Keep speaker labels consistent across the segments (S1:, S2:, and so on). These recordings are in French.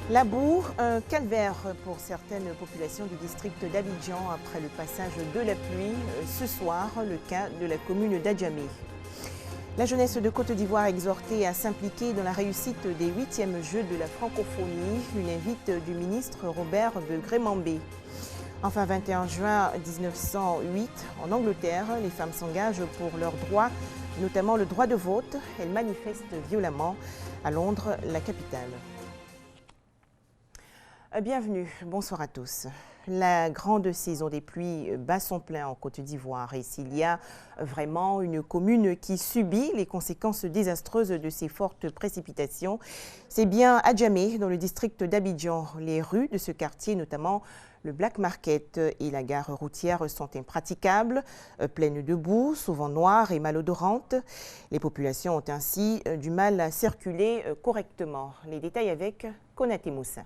S1: La boue, un calvaire pour certaines populations du district d'Abidjan après le passage de la pluie. Ce soir, le cas de la commune d'Adjamé. La jeunesse de Côte d'Ivoire exhortée à s'impliquer dans la réussite des 8e Jeux de la francophonie, une invite du ministre Robert de Grémambé. Enfin, 21 juin 1908, en Angleterre, les femmes s'engagent pour leurs droits, notamment le droit de vote. Elles manifestent violemment à Londres, la capitale. Bienvenue, bonsoir à tous. La grande saison des pluies bat son plein en Côte d'Ivoire et s'il y a vraiment une commune qui subit les conséquences désastreuses de ces fortes précipitations, c'est bien Adjamé, dans le district d'Abidjan. Les rues de ce quartier, notamment le Black Market et la gare routière, sont impraticables, pleines de boue, souvent noires et malodorantes. Les populations ont ainsi du mal à circuler correctement. Les détails avec Konaté Moussa.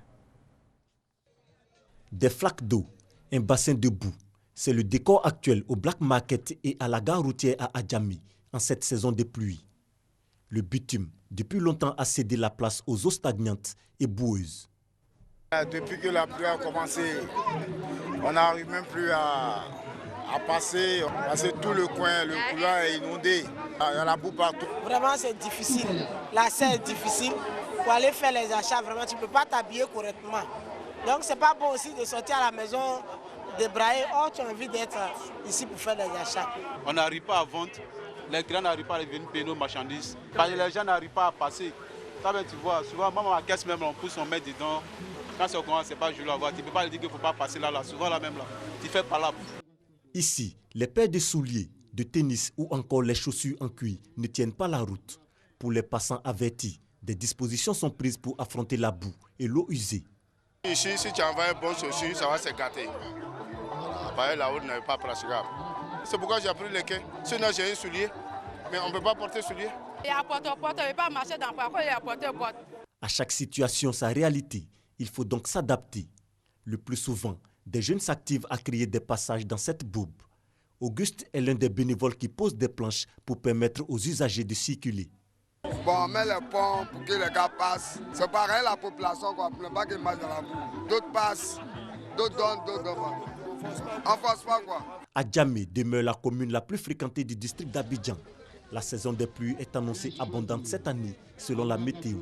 S2: Des flaques d'eau, un bassin de boue. C'est le décor actuel au Black Market et à la gare routière à Adjamé en cette saison de pluie. Le bitume, depuis longtemps, a cédé la place aux eaux stagnantes et boueuses.
S3: Depuis que la pluie a commencé, on n'arrive même plus à passer parce que tout le coin, le couloir est inondé. Il y a la boue partout.
S4: Vraiment, c'est difficile. L'accès est difficile. Pour aller faire les achats, vraiment, tu ne peux pas t'habiller correctement. Donc, c'est pas bon aussi de sortir à la maison, débrailler. Oh, tu as envie d'être ici pour faire des achats.
S5: On n'arrive pas à vendre. Les clients n'arrivent pas à venir payer nos marchandises. Parce que les gens n'arrivent pas à passer. Ça, tu vois, souvent, même à la caisse, même, on pousse, on met dedans. Quand c'est au courant, c'est pas joli à voir. Tu ne peux pas lui dire qu'il ne faut pas passer là. Souvent, là même, là. Tu fais pas là.
S2: Ici, les paires de souliers, de tennis ou encore les chaussures en cuir ne tiennent pas la route. Pour les passants avertis, des dispositions sont prises pour affronter la boue et l'eau usée.
S3: Ici, si tu envoies un bon chaussure, ça va se gâter. Après, la route n'est pas praticable. C'est pourquoi j'ai pris les quais. Sinon, j'ai un soulier, mais on ne peut pas porter soulier.
S6: Il y a porte-porte, on ne peut pas marcher dans le parcours, il y a porte-porte.
S2: À chaque situation, sa réalité. Il faut donc s'adapter. Le plus souvent, des jeunes s'activent à créer des passages dans cette boue. Auguste est l'un des bénévoles qui pose des planches pour permettre aux usagers de circuler.
S7: Bon, on met les ponts pour que les gars passent. C'est pareil la population, quoi, pour ne pas qu'ils marchent dans la boue. D'autres passent, d'autres donnent, d'autres donnent. On ne force pas, quoi.
S2: Adjamé demeure la commune la plus fréquentée du district d'Abidjan. La saison des pluies est annoncée abondante cette année, selon la météo.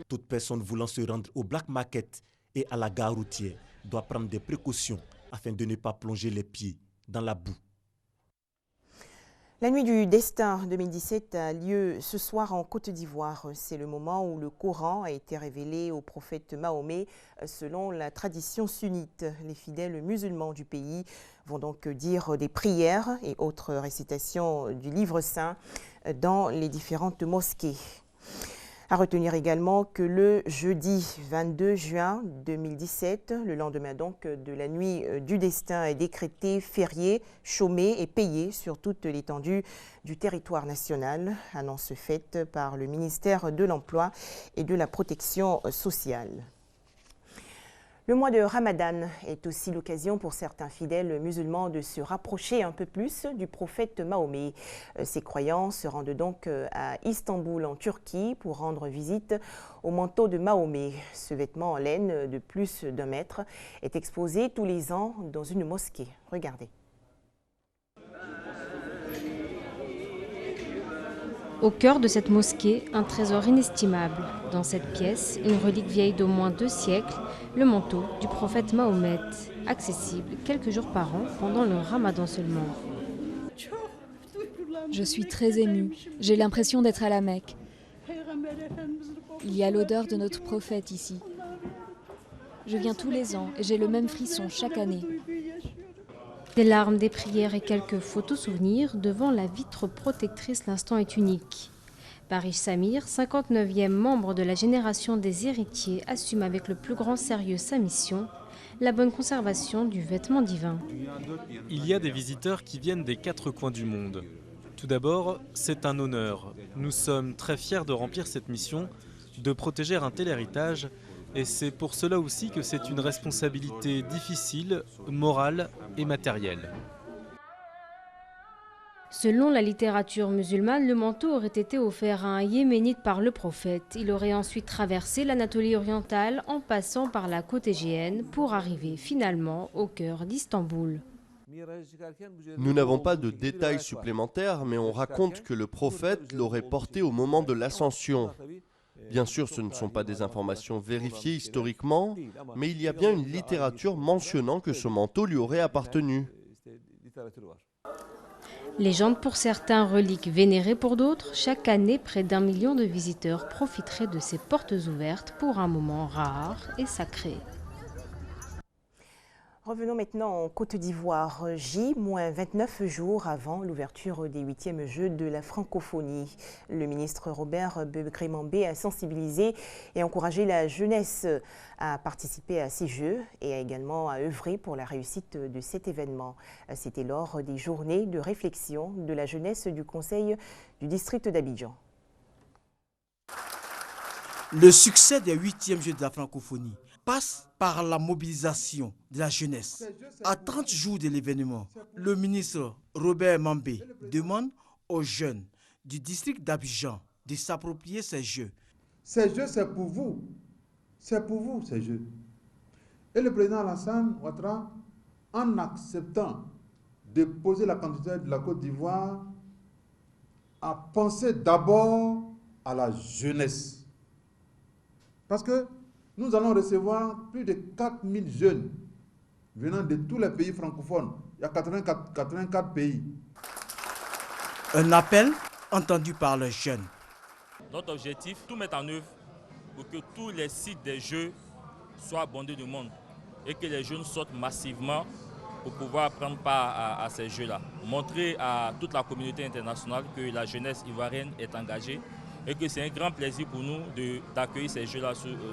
S2: Toute personne voulant se rendre au Black Market et à la gare routière doit prendre des précautions afin de ne pas plonger les pieds dans la boue.
S1: La nuit du destin 2017 a lieu ce soir en Côte d'Ivoire. C'est le moment où le Coran a été révélé au prophète Mahomet selon la tradition sunnite. Les fidèles musulmans du pays vont donc dire des prières et autres récitations du livre saint dans les différentes mosquées. À retenir également que le jeudi 22 juin 2017, le lendemain donc de la nuit du destin, est décrété férié, chômé et payé sur toute l'étendue du territoire national. Annonce faite par le ministère de l'Emploi et de la Protection sociale. Le mois de Ramadan est aussi l'occasion pour certains fidèles musulmans de se rapprocher un peu plus du prophète Mahomet. Ces croyants se rendent donc à Istanbul en Turquie pour rendre visite au manteau de Mahomet. Ce vêtement en laine de plus d'1 mètre est exposé tous les ans dans une mosquée. Regardez.
S8: Au cœur de cette mosquée, un trésor inestimable. Dans cette pièce, une relique vieille d'au moins 2 siècles, le manteau du prophète Mahomet, accessible quelques jours par an pendant le Ramadan seulement.
S9: Je suis très émue. J'ai l'impression d'être à la Mecque. Il y a l'odeur de notre prophète ici. Je viens tous les ans et j'ai le même frisson chaque année.
S8: Des larmes, des prières et quelques photos souvenirs devant la vitre protectrice, l'instant est unique. Barish Samir, 59e membre de la génération des héritiers, assume avec le plus grand sérieux sa mission, la bonne conservation du vêtement divin.
S10: Il y a des visiteurs qui viennent des 4 coins du monde. Tout d'abord, c'est un honneur. Nous sommes très fiers de remplir cette mission, de protéger un tel héritage. Et c'est pour cela aussi que c'est une responsabilité difficile, morale et matérielle.
S8: Selon la littérature musulmane, le manteau aurait été offert à un Yéménite par le prophète. Il aurait ensuite traversé l'Anatolie orientale en passant par la côte égéenne pour arriver finalement au cœur d'Istanbul.
S11: Nous n'avons pas de détails supplémentaires, mais on raconte que le prophète l'aurait porté au moment de l'ascension. Bien sûr, ce ne sont pas des informations vérifiées historiquement, mais il y a bien une littérature mentionnant que ce manteau lui aurait appartenu.
S8: Légende pour certains, relique vénérée pour d'autres, chaque année, près d'1 million de visiteurs profiteraient de ces portes ouvertes pour un moment rare et sacré.
S1: Revenons maintenant en Côte d'Ivoire, J-29 jours avant l'ouverture des 8e Jeux de la francophonie. Le ministre Robert Begré-Mambé a sensibilisé et encouragé la jeunesse à participer à ces Jeux et a également à œuvrer pour la réussite de cet événement. C'était lors des journées de réflexion de la jeunesse du Conseil du district d'Abidjan.
S12: Le succès des 8e Jeux de la francophonie passe par la mobilisation de la jeunesse. À 30 jours de l'événement, le ministre Robert Mambé demande aux jeunes du district d'Abidjan de s'approprier ces Jeux.
S13: Ces Jeux, c'est pour vous. C'est pour vous, ces Jeux. Et le président Alassane Ouattara, en acceptant de poser la candidature de la Côte d'Ivoire, a pensé d'abord à la jeunesse. Parce que nous allons recevoir plus de 4000 jeunes venant de tous les pays francophones. Il y a 84 pays.
S12: Un appel entendu par les jeunes.
S14: Notre objectif, tout mettre en œuvre pour que tous les sites des Jeux soient bondés de monde et que les jeunes sortent massivement pour pouvoir prendre part à ces Jeux-là. Montrer à toute la communauté internationale que la jeunesse ivoirienne est engagée et que c'est un grand plaisir pour nous d'accueillir ces Jeux-là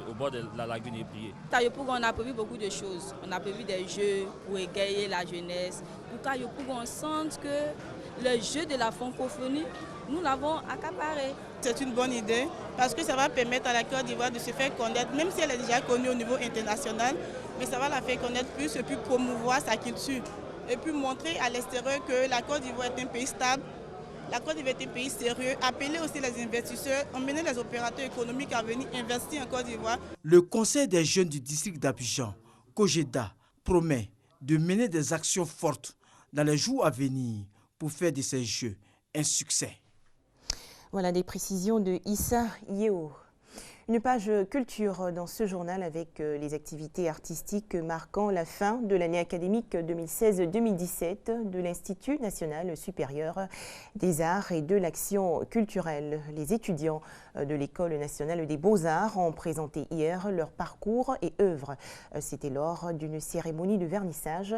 S14: au bord de la lagune ébriée.
S6: On a prévu beaucoup de choses. On a prévu des Jeux pour égayer la jeunesse, pour qu'on sente que le jeu de la francophonie, nous l'avons accaparé.
S4: C'est une bonne idée parce que ça va permettre à la Côte d'Ivoire de se faire connaître, même si elle est déjà connue au niveau international, mais ça va la faire connaître plus et puis promouvoir sa culture. Et puis montrer à l'extérieur que la Côte d'Ivoire est un pays stable. La Côte d'Ivoire est un pays sérieux, appeler aussi les investisseurs, emmener les opérateurs économiques à venir investir en Côte d'Ivoire.
S12: Le Conseil des jeunes du district d'Abidjan, COGEDA, promet de mener des actions fortes dans les jours à venir pour faire de ces Jeux un succès.
S1: Voilà des précisions de Issa Yeo. Une page culture dans ce journal avec les activités artistiques marquant la fin de l'année académique 2016-2017 de l'Institut national supérieur des arts et de l'action culturelle. Les étudiants de l'École nationale des beaux-arts ont présenté hier leur parcours et œuvres. C'était lors d'une cérémonie de vernissage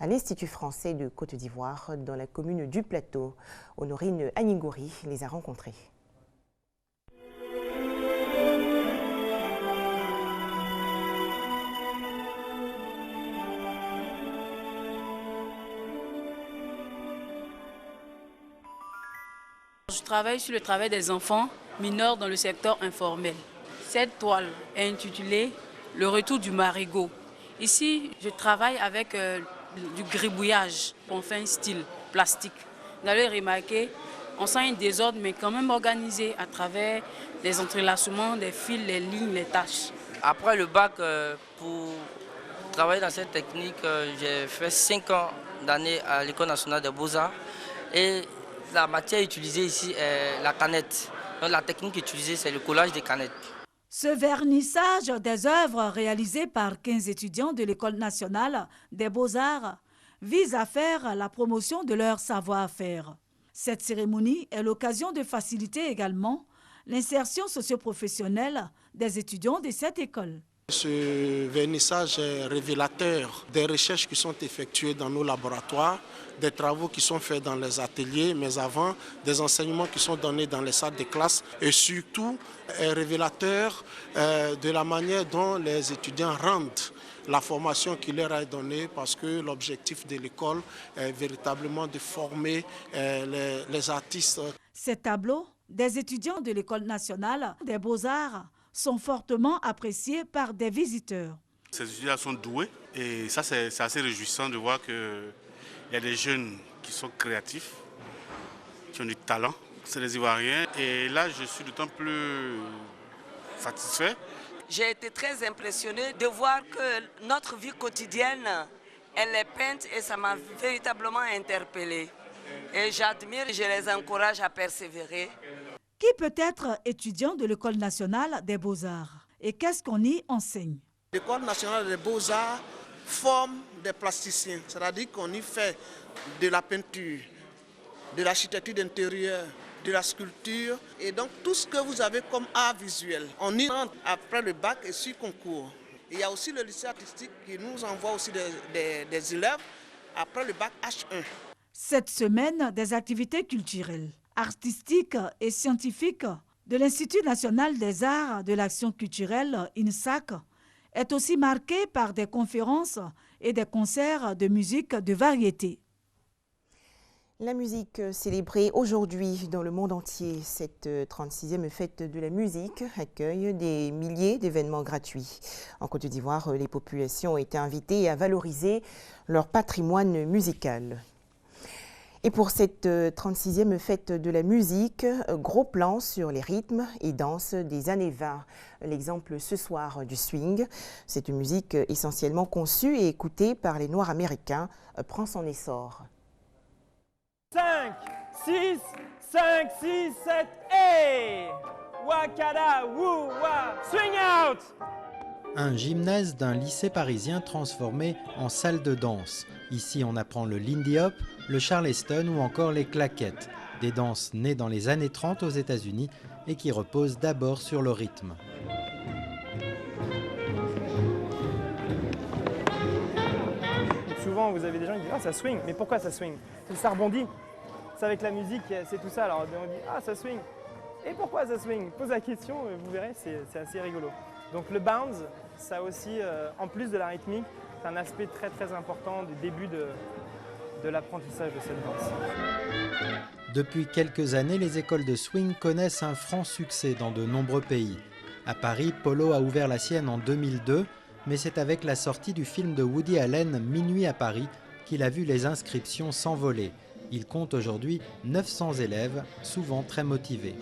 S1: à l'Institut français de Côte d'Ivoire dans la commune du Plateau. Honorine Anigori les a rencontrés.
S6: Je travaille sur le travail des enfants mineurs dans le secteur informel. Cette toile est intitulée « Le retour du marigot ». Ici, je travaille avec du gribouillage. On fait un style plastique. Vous allez remarquer, on sent un désordre, mais quand même organisé à travers les entrelacements, des fils, les lignes, les taches.
S15: Après le bac, pour travailler dans cette technique, j'ai fait 5 ans d'années à l'École nationale des beaux-arts. Et la matière utilisée ici est la canette. Donc la technique utilisée, c'est le collage des canettes.
S16: Ce vernissage des œuvres réalisées par 15 étudiants de l'École nationale des beaux-arts vise à faire la promotion de leur savoir-faire. Cette cérémonie est l'occasion de faciliter également l'insertion socio-professionnelle des étudiants de cette école.
S17: Ce vernissage est révélateur des recherches qui sont effectuées dans nos laboratoires, des travaux qui sont faits dans les ateliers, mais avant, des enseignements qui sont donnés dans les salles de classe et surtout est révélateur de la manière dont les étudiants rendent la formation qui leur est donnée parce que l'objectif de l'école est véritablement de former les artistes.
S16: Ces tableaux des étudiants de l'École nationale des beaux-arts sont fortement appréciés par des visiteurs.
S18: Ces étudiants sont doués et ça c'est assez réjouissant de voir qu'il y a des jeunes qui sont créatifs qui ont du talent, c'est les Ivoiriens. Et là, je suis d'autant plus satisfait.
S19: J'ai été très impressionnée de voir que notre vie quotidienne, elle est peinte et ça m'a véritablement interpellée. Et j'admire et je les encourage à persévérer.
S16: Qui peut être étudiant de l'École nationale des beaux-arts? Et qu'est-ce qu'on y enseigne?
S17: L'École nationale des beaux-arts forme des plasticiens, c'est-à-dire qu'on y fait de la peinture, de l'architecture d'intérieur, de la sculpture et donc tout ce que vous avez comme art visuel. On y rentre après le bac et suit concours. Il y a aussi le lycée artistique qui nous envoie aussi des élèves après le bac H1.
S16: Cette semaine, des activités culturelles, artistiques et scientifiques de l'Institut national des arts de l'action culturelle, INSAC, est aussi marquée par des conférences et des concerts de musique de variété.
S1: La musique célébrée aujourd'hui dans le monde entier, cette 36e fête de la musique accueille des milliers d'événements gratuits. En Côte d'Ivoire, les populations ont été invitées à valoriser leur patrimoine musical. Et pour cette 36e fête de la musique, gros plan sur les rythmes et danses des années 20. L'exemple ce soir du swing, cette musique essentiellement conçue et écoutée par les Noirs américains, prend son essor.
S20: 5, 6, 5, 6, 7, et Wakada, woo, wa, swing out!
S21: Un gymnase d'un lycée parisien transformé en salle de danse. Ici, on apprend le Lindy Hop, le Charleston ou encore les claquettes. Des danses nées dans les années 30 aux États-Unis et qui reposent d'abord sur le rythme.
S20: Souvent, vous avez des gens qui disent « Ah, ça swing !» Mais pourquoi ça swing? Ça rebondit. C'est avec la musique, c'est tout ça. Alors on dit « Ah, ça swing !» Et pourquoi ça swing? Pose la question, vous verrez, c'est assez rigolo. Donc le bounce, ça aussi, en plus de la rythmique, c'est un aspect très très important du début de l'apprentissage de cette danse.
S21: Depuis quelques années, les écoles de swing connaissent un franc succès dans de nombreux pays. À Paris, Polo a ouvert la sienne en 2002, mais c'est avec la sortie du film de Woody Allen, Minuit à Paris, qu'il a vu les inscriptions s'envoler. Il compte aujourd'hui 900 élèves, souvent très motivés.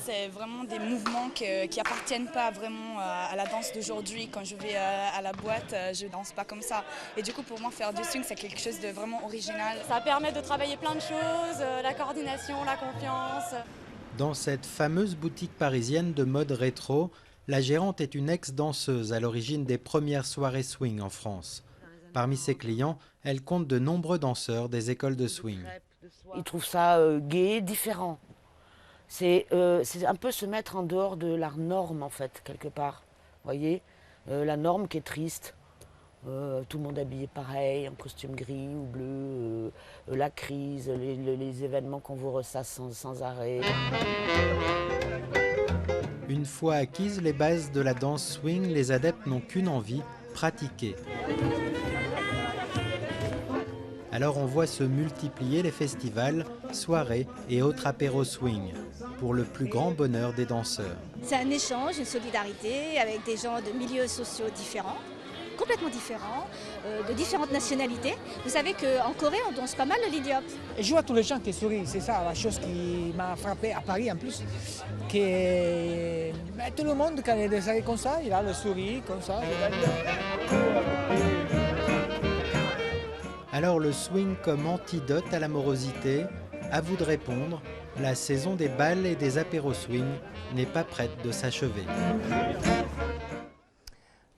S22: C'est vraiment des mouvements qui appartiennent pas vraiment à la danse d'aujourd'hui. Quand je vais à la boîte, je danse pas comme ça. Et du coup, pour moi, faire du swing, c'est quelque chose de vraiment original.
S23: Ça permet de travailler plein de choses, la coordination, la confiance.
S21: Dans cette fameuse boutique parisienne de mode rétro, la gérante est une ex-danseuse à l'origine des premières soirées swing en France. Parmi ses clients, elle compte de nombreux danseurs des écoles de swing.
S24: Ils trouvent ça gai, différent. C'est un peu se mettre en dehors de la norme, en fait, quelque part. Vous voyez, la norme qui est triste. Tout le monde habillé pareil, en costume gris ou bleu, la crise, les événements qu'on vous ressasse sans arrêt.
S21: Une fois acquises les bases de la danse swing, les adeptes n'ont qu'une envie, pratiquer. Alors on voit se multiplier les festivals, soirées et autres apéros swing, pour le plus grand bonheur des danseurs.
S23: C'est un échange, une solidarité avec des gens de milieux sociaux différents, complètement différents, de différentes nationalités. Vous savez qu'en Corée, on danse pas mal le Lindy Hop.
S25: Et je vois tous les gens qui sourient, c'est ça la chose qui m'a frappé à Paris en plus. Que tout le monde, quand il y a des soirées comme ça, il a le sourire comme ça.
S21: Alors le swing comme antidote à la morosité, à vous de répondre, la saison des bals et des apéros swing n'est pas prête de s'achever.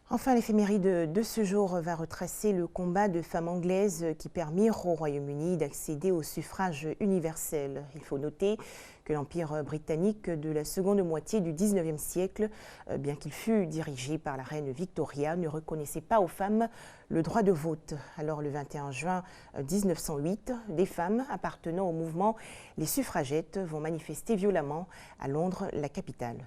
S1: Enfin, l'éphéméride de ce jour va retracer le combat de femmes anglaises qui permirent au Royaume-Uni d'accéder au suffrage universel. Il faut noter que l'Empire britannique de la seconde moitié du XIXe siècle, bien qu'il fût dirigé par la reine Victoria, ne reconnaissait pas aux femmes le droit de vote. Alors le 21 juin 1908, des femmes appartenant au mouvement Les Suffragettes vont manifester violemment à Londres, la capitale.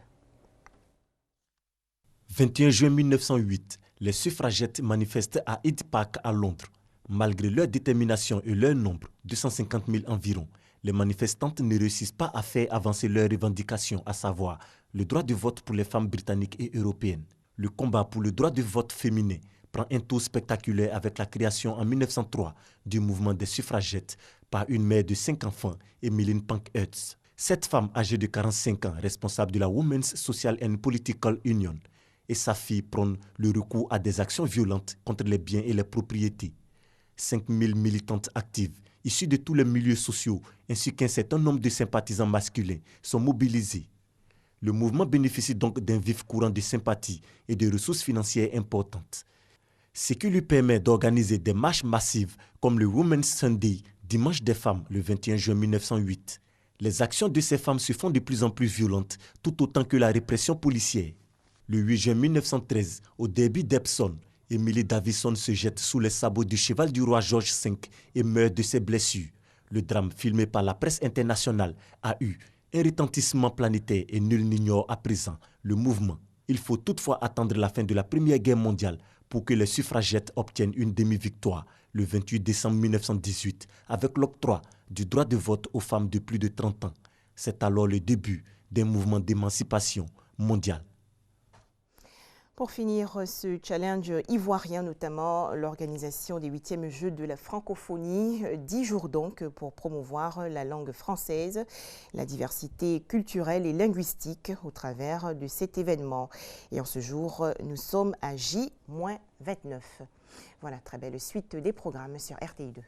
S2: 21 juin 1908, les suffragettes manifestent à Hyde Park à Londres. Malgré leur détermination et leur nombre, 250 000 environ, les manifestantes ne réussissent pas à faire avancer leurs revendications, à savoir le droit de vote pour les femmes britanniques et européennes. Le combat pour le droit de vote féminin prend un tour spectaculaire avec la création en 1903 du mouvement des suffragettes par une mère de 5 enfants, Emmeline Pankhurst. Cette femme âgée de 45 ans, responsable de la Women's Social and Political Union, et sa fille prônent le recours à des actions violentes contre les biens et les propriétés. 5000 militantes actives, issues de tous les milieux sociaux, ainsi qu'un certain nombre de sympathisants masculins, sont mobilisés. Le mouvement bénéficie donc d'un vif courant de sympathie et de ressources financières importantes, ce qui lui permet d'organiser des marches massives comme le Women's Sunday, Dimanche des femmes, le 21 juin 1908. Les actions de ces femmes se font de plus en plus violentes, tout autant que la répression policière. Le 8 juin 1913, au derby d'Epsom, Emily Davison se jette sous les sabots du cheval du roi George V et meurt de ses blessures. Le drame, filmé par la presse internationale, a eu un retentissement planétaire et nul n'ignore à présent le mouvement. Il faut toutefois attendre la fin de la Première Guerre mondiale pour que les suffragettes obtiennent une demi-victoire le 28 décembre 1918 avec l'octroi du droit de vote aux femmes de plus de 30 ans. C'est alors le début d'un mouvement d'émancipation mondiale.
S1: Pour finir ce challenge ivoirien, notamment l'organisation des 8e Jeux de la francophonie, 10 jours donc pour promouvoir la langue française, la diversité culturelle et linguistique au travers de cet événement. Et en ce jour, nous sommes à J-29. Voilà, très belle suite des programmes sur RTI2.